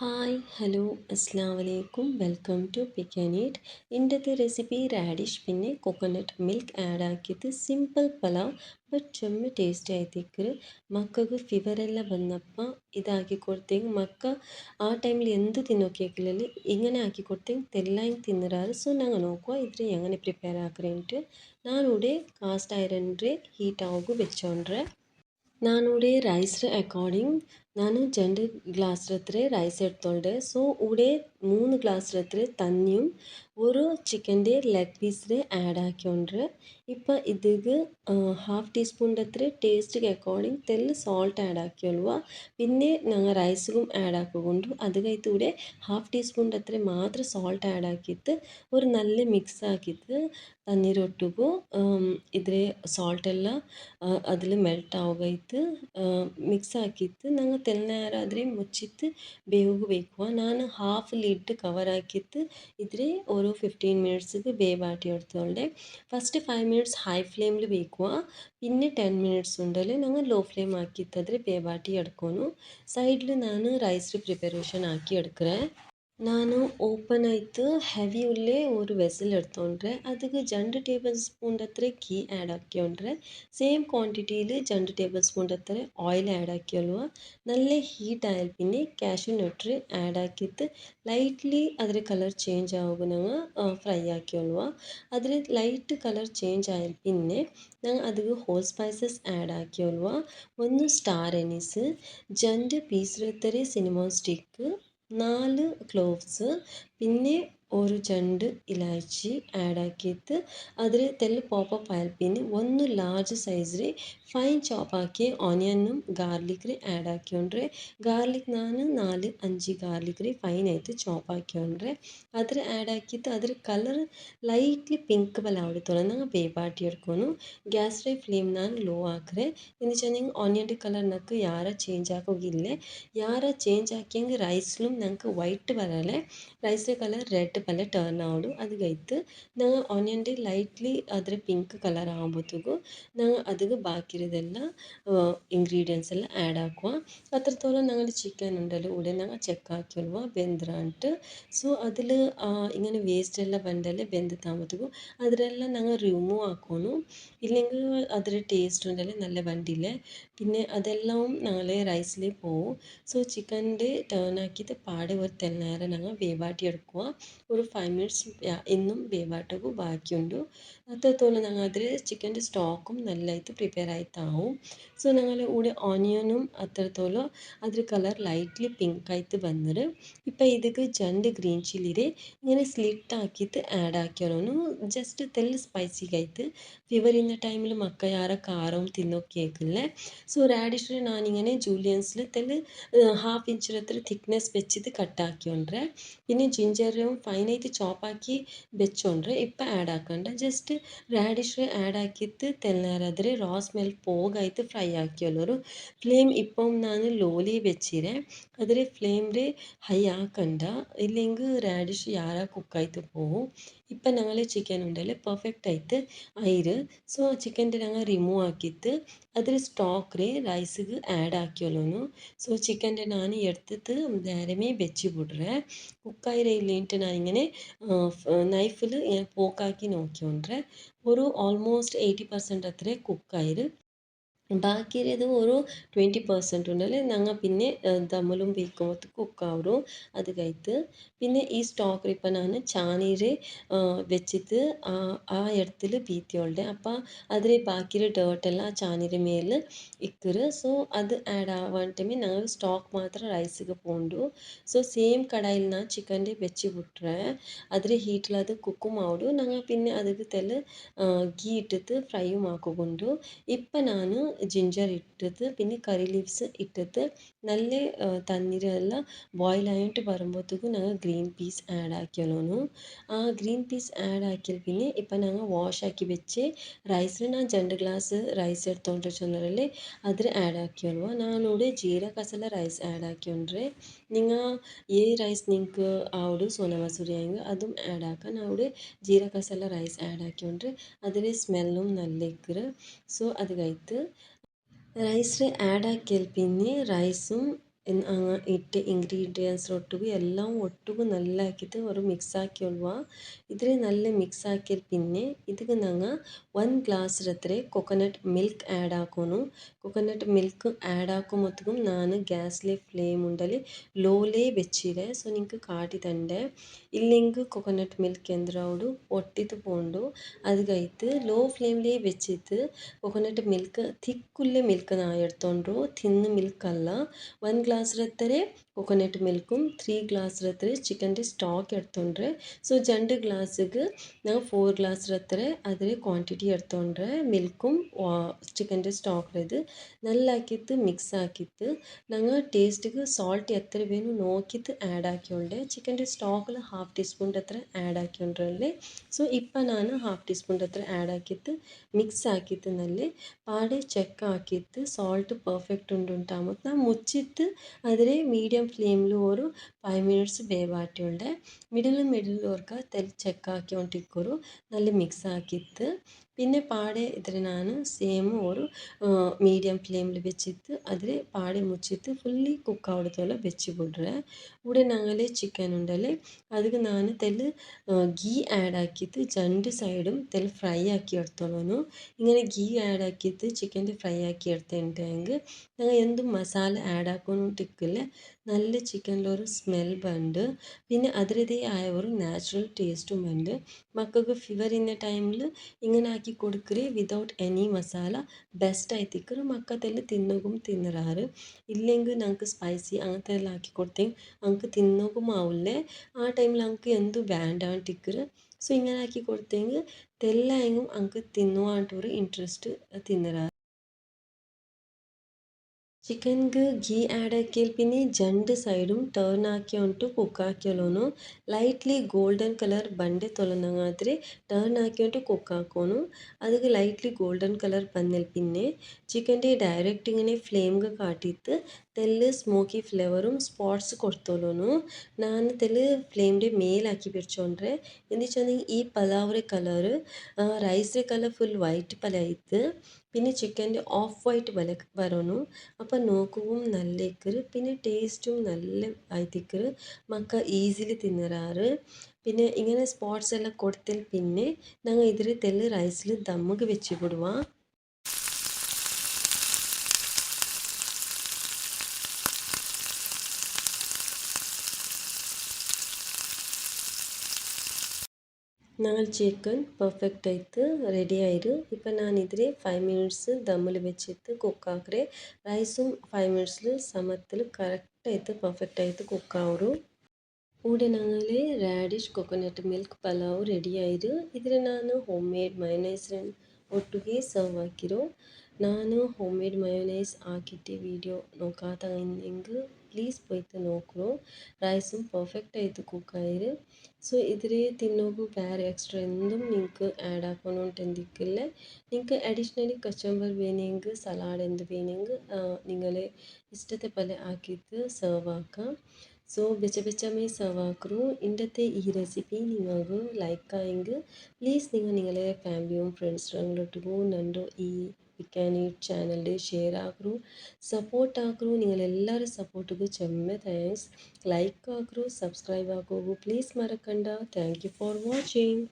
Hi hello അസ്സാം വലൈക്കും welcome to pick and eat. ഇന്നത്തെ റെസിപ്പി റാഡിഷ് പിന്നെ കോക്കനട്ട് മിൽക്ക് ആഡ് ആക്കിയിട്ട് സിമ്പിൾ പലാവ് ബട്ട് ചെമ്മ ടേസ്റ്റ് ആയിത്തേക്ക് മക്കൾക്ക് ഫീവറെല്ലാം വന്നപ്പോൾ ഇതാക്കി കൊടുത്തേക്ക് മക്ക ആ ടൈമിൽ എന്ത് തിന്നോക്കിയേക്കില്ലല്ലേ ഇങ്ങനെ ആക്കി കൊടുത്തേക്ക് തെല്ലാം തിന്നിറാറ്. ಸೊ ನಂಗೆ ನೋಕುವ ಇದ್ರೆ എങ്ങനെ പ്രിപ്പയർ ആക്കറേಂಟು ನಾನಿവിടെ ಕಾಸ್ಟ್ ಐರನ್ರೆ ಹೀಟ್ ಆಗು വെച്ചോണ്ട്ರೆ ನಾನಿവിടെ ರೈಸ್ ಅಕಾರ್ಡಿಂಗ್ ನಾನು രണ്ട് ഗ്ലാസ്സിലത്ര റൈസ് എടുത്തോണ്ട്. സോ ഇവിടെ 3 ഗ്ലാസ്സിലത്ര തന്നിയും ഒരു ചിക്കൻ്റെ ലെഗ് പീസിൽ ആഡ് ആക്കിയോണ്ട്. ഇപ്പം ഇതിക്ക് ഹാഫ് ടീസ്പൂണിൻ്റെ അത്ര ടേസ്റ്റിಗೆ അക്കോർഡിംഗ് തെല്ല് സോൾട്ട് ആഡ് ആക്കിയോളുക. പിന്നെ ഞങ്ങൾ റൈസിലും ആഡ് ആക്കുകൊണ്ട് അത് കഴിഞ്ഞിട്ട് ഇവിടെ ഹാഫ് ടീസ്പൂണിൻ്റെ അത്ര മാത്രം സോൾട്ട് ആഡ് ആക്കിയിട്ട് ഒരു നല്ല മിക്സ് ആക്കിയിട്ട് തണ്ണീരൊಟ್ಟಿಗೂ ಇದ್ರೆ ಸಾಲ್ಟೆಲ್ಲ അതിൽ ಮೆಲ್ಟ್ ಆಗೋಗೈತು ಮಿಕ್ಸ್ ಹಾಕಿತ್ತು ನಂಗೆ ತೆಲ್ನಾರ ಆದರೆ ಮುಚ್ಚಿತ್ತು ಬೇಯಬೇಕು. ನಾನು ಹಾಫ್ ಲಿಡ್ ಕವರ್ ಹಾಕಿತ್ತು ಇದ್ರೆ ഒരു 15 മിനിറ്റ്സ് ಬೇವಾಟಿ എടുത്തോളെ. ഫസ്റ്റ് 5 മിനിറ്റ്സ് ഹൈ ഫ്ലെയിമിൽ വെക്കുക, പിന്നെ 10 മിനിറ്റ്സ് ഉണ്ടല്ലേ ഞങ്ങൾ ലോ ഫ്ലെയിം ആക്കിയിട്ടದ್ರೆ ಬೇವಾಟಿ എടുക്കുന്നു. സൈഡിൽ ನಾನು റൈസ് പ്രിപ്പറേഷൻ ആക്കി എടുக்கிறേ. ನಾನು ಓಪನ್ ಆಯಿತು ಹೆವಿ ಉಳ್ಳೇ ഒരു വെസൽ എടുത്തോണ്ട് അതിക്ക് 2 ടേബിൾ സ്പൂണിൻ്റെ അത്ര ഗീ ആഡ് ആക്കിയോണ്ട് സെയിം ക്വാണ്ടിറ്റിയിൽ 2 ടേബിൾ സ്പൂണിൻ്റെ അത്ര ഓയിൽ ആഡ് ആക്കിയോളുക. നല്ല ഹീറ്റ് ആയാൽ പിന്നെ കാഷ്യൂ നട്ട് ആഡ് ആക്കിയിട്ട് ലൈറ്റ്ലി അതിൽ കളർ ചേഞ്ച് ആകുമ്പോൾ ഞങ്ങൾ ഫ്രൈ ആക്കിയോളുക. അതിൽ ലൈറ്റ് കളർ ചേഞ്ച് ആയാൽ പിന്നെ ഞങ്ങൾ അതിക്ക് ഹോൾ സ്പൈസസ് ആഡ് ആക്കിയോളുക. ഒന്ന് സ്റ്റാർ അനീസ്, 2 പീസിലത്തര സിനമൺ സ്റ്റിക്ക്, 4 ക്ലോവ്സ്, പിന്നെ ഒരു 2 ഇലാച്ചി ആഡ് ആക്കിയിട്ട് അതിൽ തെല്ല് പോപ്പപ്പ് ആയാൽ പിന്നെ ഒന്ന് ലാർജ് സൈസിൽ ഫൈൻ ചോപ്പ് ആക്കി ഓനിയനും ഗാർലിക് ആഡ് ആക്കിയോണ്ട്. ഗാർലിക് ನಾನು 4-5 ഗാർലിക് ഫൈനായിട്ട് ചോപ്പ് ആക്കിയോണ്ട് അതിൽ ആഡ് ആക്കിയിട്ട് അതിൽ കളർ ലൈറ്റ്ಲಿ ಪಿಂಕ್ ಬಲ ಆವಡುತ್ತಲ್ಲ ನಂಗೆ ಬೇಬಾಟಿ എടുക്കുന്നു. ಗ್ಯಾಸ್ ಫ್ಲೇಮ್ ನಾನು ಲೋ ಹಾಕ್ರೆ എന്നുവെച്ചാൽ ഓനിയൻ്റെ കളർ നക്ക് ಯಾರ ചേഞ്ച് ആക്കുകയില്ല. ಯಾರ ചേഞ്ച് ആക്കിയെങ്കിൽ റൈസിലും ഞങ്ങൾക്ക് വൈറ്റ് വരല്ലേ റൈസിൻ്റെ കളർ റെഡ് പോലെ ടേൺ ആവുള്ളൂ. അത് കഴിഞ്ഞിട്ട് ഞങ്ങൾ ഓനിയൻ്റെ ലൈറ്റ്ലി അതിൽ പിങ്ക് കളർ ആകുമ്പോഴത്തേക്കും ഞങ്ങൾ അതിൽ ബാക്കിയുള്ളതെല്ലാം ഇൻഗ്രീഡിയൻസ് എല്ലാം ആഡ് ആക്കുക. അത്രത്തോളം ഞങ്ങൾ ചിക്കൻ ഉണ്ടല്ലോ ഇവിടെ ഞങ്ങൾ ചെക്ക് ആക്കിയുള്ളൂ വെന്തിറാണ്ട്. സോ അതിൽ ഇങ്ങനെ വേസ്റ്റ് എല്ലാം ಬಂದല്ലേ ಬೆಂದು താകുമ്പോഴത്തേക്കും അതിലെല്ലാം ഞങ്ങൾ റിമൂവ് ആക്കുന്നു. ഇല്ലെങ്കിൽ അതിൽ ടേസ്റ്റ് ഉണ്ടല്ലേ നല്ല ಬಂದಿಲ್ಲ പിന്നെ അതെല്ലാം ഞങ്ങളെ റൈസിൽ പോവും. സോ ചിക്കൻ്റെ ടേൺ ആക്കിയിട്ട് പാടെ ഒരു തെന്നേരം ഞങ്ങൾ വേവാട്ടി എടുക്കുക. ഒരു 5 മിനിറ്റ്സ് ഇന്നും വേവാട്ടಗೂ ബാക്കിയുണ്ട്. അത്രത്തോളം ഞങ്ങൾ അതിൽ ചിക്കൻ്റെ സ്റ്റോക്കും നല്ലതായിട്ട് പ്രിപ്പയർ ആയിട്ടാവും. സോ ഞങ്ങൾ ഇവിടെ ഓനിയനും അത്രത്തോളം അതിൽ കളർ ലൈറ്റ്ലി പിങ്ക് ആയിട്ട് വന്നിട്ട് ഇപ്പം ഇതിക്ക് 2 ഗ്രീൻ ചില്ലിയുടെ ഇങ്ങനെ സ്ലിറ്റ് ആക്കിയിട്ട് ആഡ് ആക്കിയാലും ജസ്റ്റ് തെല്ല് സ്പൈസിಗಾಯ್ತು. ഫീവർ ഇന്ന ടൈമിൽ മക്ക ಯಾರ കാരവും തിന്നോക്കിയേക്കില്ലേ. സോ റാഡിഷിൽ ഞാനിങ്ങനെ ജൂലിയൻസിൽ തെല്ല് ഹാഫ് ഇഞ്ചിൽ അത്ര തിക്നെസ് വെച്ചിട്ട് കട്ടാക്കിയോണ്ട്. പിന്നെ ജിഞ്ചറും ഫൈനായിട്ട് ചോപ്പാക്കി വെച്ചോണ്ട് ഇപ്പം ആഡ് ആക്കണ്ട. ജസ്റ്റ് റാഡിഷ് ആഡ് ആക്കിയിട്ട് തെല്ലേരം അതിൽ റോ സ്മെൽ പോകായിട്ട് ഫ്രൈ ആക്കിയല്ലോ. ഫ്ലെയിം ഇപ്പം ನಾನು ലോലി വെച്ചിരെ അതിൽ ഫ്ലെയിമിൽ ഹൈ ആക്കണ്ട, ഇല്ലെങ്കിൽ റാഡിഷ് ಯಾರ കുക്കായിട്ട് പോവും. ഇപ്പം ഞങ്ങൾ ചിക്കൻ ഉണ്ടല്ലേ പെർഫെക്റ്റ് ആയിട്ട് ആയിര്. സോ ചിക്കൻ്റെ ഞങ്ങൾ റിമൂവ് ആക്കിയിട്ട് അതിൽ സ്റ്റോക്ക് റൈസിಗೆ ಆ್ಯಡ್ ಆಕಿಯೋನು. ಸೊ ಚಿಕൻ്റെ ನಾನು എടുത്തിട്ട് നേരമേ വെച്ച് ಬಿಡ್ರೆ കുക്കായിരെ ഇല്ലേട്ട് ഞാനിങ്ങനെ നൈഫിൽ ഇങ്ങനെ പോക്കാക്കി നോക്കിയോണ്ട് ഒരു ഓൾമോസ്റ്റ് 80% അത്ര കുക്കായിര്. ബാക്കിയത് ഒരു 20% ഉണ്ടല്ലേ ഞങ്ങൾ പിന്നെ ദമ്മിലും വേക്കുമ്പോൾ കുക്കാവും. അത് കഴിഞ്ഞിട്ട് പിന്നെ ഈ സ്റ്റോക്ക് ഇപ്പം ഞാൻ ചാനീര് വെച്ചിട്ട് ആ ഇടത്തിൽ ബീത്തിയോളുടെ അപ്പം അതിൽ ബാക്കിയുള്ള ഡേർട്ടെല്ലാം ആ ചാനീര് മേലെ ഇക്കറ്. സോ അത് ആഡ് ആവാൻ ടൈമിൽ ഞങ്ങൾ സ്റ്റോക്ക് മാത്രം റൈസിಗೆ പോണ്ടു. ಸೊ ಸೇಮ್ ಕಡಾಯಿಲ್ ನಾನು ಚಿಕನ್ಗೆ ಬೆಚ್ಚಿ ಬಿಟ್ರೆ ಅದ್ರ ಹೀಟ್ಲ ಅದು ಕುಕ್ಕು ಮಾಡು ನಂಗೆ പിന്നെ ಅದಕ್ಕೆ ತೆಲ್ಲ ಗೀ ಇಟ್ಟಿತ್ತು ಫ್ರೈയും ആക്കുകൊണ്ട്. ഇപ്പം ನಾನು ജിഞ്ചർ ഇട്ടിട്ട് പിന്നെ കറി ലീവ്സ് ഇട്ടിട്ട് നല്ല തണ്ണീരെല്ലാം ബോയിൽ ആയിട്ട് വരുമ്പോഴത്തേക്കും ഞങ്ങൾ ഗ്രീൻ പീസ് ആഡ് ആക്കിയോളൂ. ആ ഗ്രീൻ പീസ് ആഡ് ആക്കിയാൽ പിന്നെ ഇപ്പം ഞങ്ങൾ വാഷ് ആക്കി വെച്ച് റൈസിൽ ഞാൻ 2 ഗ്ലാസ് റൈസ് എടുത്തോണ്ട് ചെന്നല്ലേ അതിൽ ആഡ് ആക്കിയോളൂ. ഞാനിവിടെ ജീരക മസാല റൈസ് ആഡ് ആക്കിയോണ്ട്. നിങ്ങൾ ഈ റൈസ് നിങ്ങൾക്ക് അവിടെ സോന മസൂരി ആയെങ്കിൽ അതും ആഡ് ആക്കാം. ഞാൻ ഇവിടെ ജീരക മസാല റൈസ് ആഡ് ആക്കിയോണ്ട് അതിൽ സ്മെല്ലും നല്ല ഇക്കറ്. സോ അത് കഴിഞ്ഞിട്ട് റൈസ് ആഡ് ആക്കിയാൽ പിന്നെ റൈസും ಇಟ್ಟು ಇಂಗ್ರೀಡಿಯೆಂಟ್ಸ್ ಒಟ್ಟಿಗೆ ಎಲ್ಲ ಒಟ್ಟಿಗೆ നല്ല ಹಾಕಿದ್ದು ഒരു മിക്സ് ആക്കിയൊള്ളുക ഇതിൽ നല്ല മിക്സ് ആക്കിയ പിന്നെ ഇതിക്ക് ഞങ്ങൾ 1 ഗ്ലാസ് അത്ര കൊക്കനട്ട് മിൽക്ക് ആഡ് ആക്കുന്നു കൊക്കനട്ട് മിൽക്ക് ആഡ് ആക്കുമ്പോഴത്തേക്കും ഞാൻ ഗ്യാസിലെ ഫ്ലെയിം ഉണ്ടല്ലേ ലോയിലേ വെച്ചിരെ ಸೊ നിങ്ങൾക്ക് കാട്ടി തണ്ടേ ഇല്ലെങ്കിൽ കൊക്കനട്ട് മിൽക്ക് എന്തിനോട് ഒട്ടിത്ത് പോണ്ടു അത് കഴിത്ത് ലോ ഫ്ലെയിമിലേ വെച്ചിട്ട് കൊക്കനട്ട് മിൽക്ക് തിക്കുള്ള മിൽക്ക് ഞാൻ എടുത്തോണ്ടു തിന്ന് മിൽക്ക് അല്ല 1 ಗ್ಲಾಸ್ರತ್ತರೆ ಕೊಕೊನಟ್ ಮಿಲ್ಕು 3 ಗ್ಲಾಸ್ರತ್ತರೆ ಚಿಕನ್ದು ಸ್ಟಾಕ್ ಎಡ್ತೊಂಡ್ರೆ ಸೊ 2 ಗ್ಲಾಸಿಗೆ ನಾವು 4 ಗ್ಲಾಸ್ರತ್ತರೆ ಅದರ ಕ್ವಾಂಟಿಟಿ ಎಡ್ತೊಂಡ್ರೆ ಮಿಲ್ಕುം ಚಿಕನ್ದು ಸ್ಟಾಕ್ರದು നല്ല ആക്കിയിട്ട് മിക്സ് ആക്കിയിട്ട് ഞങ്ങൾ ടേസ്റ്റിക്ക് സോൾട്ട് എത്ര വേണം നോക്കിയിട്ട് ആഡ് ആക്കിയോണ്ടേ ചിക്കൻ്റെ സ്റ്റോക്കിൽ 1/2 ടീസ്പൂൺ അത്ര ആഡ് ആക്കിയോണ്ടല്ലേ ಸೊ ഇപ്പം ഞാൻ 1/2 ടീസ്പൂൺ അത്ര ആഡ് ആക്കിയിട്ട് മിക്സ് ആക്കിയിട്ട് നല്ല പാടെ ചെക്ക് ആക്കിയിട്ട് സോൾട്ട് പെർഫെക്റ്റ് ഉണ്ടുണ്ടാകുമ്പോൾ ನಾವು ಮುಚ್ಚಿಟ್ಟು ಆದರೆ ಮೀಡಿಯಮ್ ಫ್ಲೇಮ್ಲು ഒരു 5 മിനിറ്റ്സ് വേവാറ്റിയുണ്ട് മിഡിൽ തെൽ ചെക്ക് ആക്കിക്കൊണ്ടിരിക്കൊരു നല്ല മിക്സ് ആക്കിയിട്ട് പിന്നെ പാടെ ഇതിൽ ഞാൻ സെയിം ഒരു മീഡിയം ഫ്ലെയിമിൽ വെച്ചിട്ട് അതിൽ പാടെ മുച്ചിട്ട് ഫുള്ളി കുക്ക് ആവടത്തോളം വെച്ച് ಬಿಡ್ರೆ ഇവിടെ ഞങ്ങൾ ചിക്കൻ ഉണ്ടല്ലേ അതിൽ ഞാൻ തെൽ ഗീ ആഡ് ആക്കിയിട്ട് 2 സൈഡും തെൽ ഫ്രൈ ആക്കി എടുത്തോളൂ ഇങ്ങനെ ഗീ ആഡ് ആക്കിയിട്ട് ചിക്കൻ്റെ ഫ്രൈ ആക്കി എടുത്തിട്ടുണ്ടെങ്കിൽ ഞങ്ങൾ എന്തും മസാല ആഡ് ആക്കൊണ്ടിരിക്കില്ല നല്ല ചിക്കനിലൊരു സ്മെൽ ഉണ്ട് പിന്നെ അതിൻ്റേതായ ഒരു നാച്ചുറൽ ടേസ്റ്റും ഉണ്ട് മക്കൾക്ക് ഫീവർ ഇന്ന ടൈമിൽ ഇങ്ങനെ ആക്കി കൊടുക്കറ് വിതൗട്ട് എനി മസാല ബെസ്റ്റ് ആയിത്തിക്കറ് മക്കത്തെല്ലാം തിന്നുകും തിന്നറാറ് ഇല്ലെങ്കിൽ ഞങ്ങൾക്ക് സ്പൈസി അങ്ങനത്തെ എല്ലാം ആക്കി കൊടുത്തെങ്കിൽ ഞങ്ങൾക്ക് തിന്നുകും ആവില്ലേ ആ ടൈമിൽ ഞങ്ങൾക്ക് എന്ത് വേണ്ടാണ്ടിക്കറ് ಸೊ ഇങ്ങനെ ആക്കി കൊടുത്തെങ്കിൽ തെല്ലായെങ്കിലും ഞങ്ങൾക്ക് തിന്നുവാണ്ടൊരു ഇൻട്രസ്റ്റ് തിന്നറാറ് ಚಿಕನ್ಗೆ ಗೀ ಆ್ಯಡ್ ಹಾಕಿಲ್ ಪಿನಿ 2 ಸೈಡುം ಟರ್ನ್ ಹಾಕ್ಕೊಂಡು ಕುಕ್ ಹಾಕ್ಯಲೋನು ಲೈಟ್ಲಿ ಗೋಲ್ಡನ್ ಕಲರ್ ಬಂಡೆ ತೊಲನಂಗಾದ್ರೆ ಟರ್ನ್ ಹಾಕ್ಕೊಂಡು കുക്ക് ആക്കോണു അതിക്ക് ലൈറ്റ്ലി ഗോൾഡൻ കളർ വന്നൽ പിന്നെ ചിക്കൻ്റെ ഡയറക്റ്റ് ഇങ്ങനെ ഫ്ലെയിമിൽ കാട്ടിയിട്ട് തെല്ല് സ്മോക്കി ഫ്ലേവറും സ്പോട്സ് കൊടുത്തോളൂನು ನಾನು ತೆಲು ಫ್ಲೇಮ್ಡೆ ಮೇಲಾಕಿ ಬಿಡ್ಚೊಂಡ್ರೆ ಎಂದಿಚ್ಚಂದ್ರೆ ಈ ಪಲಾವ್ರೆ ಕಲರ್ ರೈಸ್ರೆ ಕಲರ್ ಫುಲ್ ವೈಟ್ ಪಲ ಇತ್ತು പിന്നെ ചിക്കൻ്റെ ഓഫ് വൈറ്റ് വരണു അപ്പം നോക്കുകയും നല്ല ഇക്കറ് പിന്നെ ടേസ്റ്റും നല്ല ആയിത്തിക്കറ് മക്ക ഈസിലി തിന്നറാറ് പിന്നെ ഇങ്ങനെ സ്പോട്സ് എല്ലാം കൊടുത്തൽ പിന്നെ ഞങ്ങൾ ഇതിൽ തെല്ല് റൈസിൽ ദമ്മുക്ക് വെച്ച് വിടുവാ ഞങ്ങൾ ചിക്കൻ പെർഫെക്റ്റ് ആയിട്ട് റെഡി ആയിട്ട് ഇപ്പം ഞാൻ ഇതിൽ 5 മിനിറ്റ്സ് ദമ്മിൽ വെച്ചിട്ട് കുക്കാക്കറെ റൈസും 5 മിനിറ്റ്സിൽ സമത്തിൽ കറക്റ്റായിട്ട് പെർഫെക്റ്റ് ആയിട്ട് കുക്കാവൂ കൂടെ ഞങ്ങൾ radish coconut milk pulao ready ആയിട്ട് ഇതിൽ ഞാൻ ഹോം മെയ്ഡ് മയോനൈസ് ಒಟ್ಟಿಗೆ ಸರ್ವ್ ಹಾಕಿರೋ ನಾನು ಹೋಮ್ ಮೇಡ್ ಮಯೋನೈಸ್ ಹಾಕಿಟ್ಟು ವೀಡಿಯೋ ನೋಕಾತ ಹಿಂಗೆ ಪ್ಲೀಸ್ പോയിട്ട് നോക്കൂ റൈസും പെർഫെക്റ്റ് ആയിട്ട് കുക്കായിര് സോ ഇതിൽ തിന്നോക്കു വേറെ എക്സ്ട്രാ എന്തും നിങ്ങൾക്ക് ആഡ് ആക്കണമെന്നിട്ട് എന്തിക്കില്ല നിങ്ങൾക്ക് അഡീഷണലി കച്ചമ്പർ വേണമെങ്കിൽ സലാഡ് എന്ത് വേണമെങ്കിൽ നിങ്ങൾ ഇഷ്ടത്തെ പോലെ ആക്കിയിട്ട് സെർവ് ആക്കാം സോ ಬೆಚ್ಚ ಸರ್ವ್ ആക്കൂ ഇന്നത്തെ ഈ റെസിപ്പി നിങ്ങൾക്ക് ലൈക്ക് ആയെങ്കിൽ പ്ലീസ് നിങ്ങൾ നിങ്ങളെ ഫാമിലിയും ഫ്രണ്ട്സിനൊട്ടിಗೂ ನಂದು ഈ പിക്കാനീറ്റ് ചാനലിൽ ഷെയർ ആക്കൂ സപ്പോർട്ട് ആക്കൂ നിങ്ങളെല്ലാവരും സപ്പോർട്ടിಗೂ ചെമ്മ താങ്ക്സ് ലൈക്ക് ആക്കൂ സബ്സ്ക്രൈബ് ആക്കൂ പ്ലീസ് മറക്കണ്ട താങ്ക് യു ഫോർ വാച്ചിങ്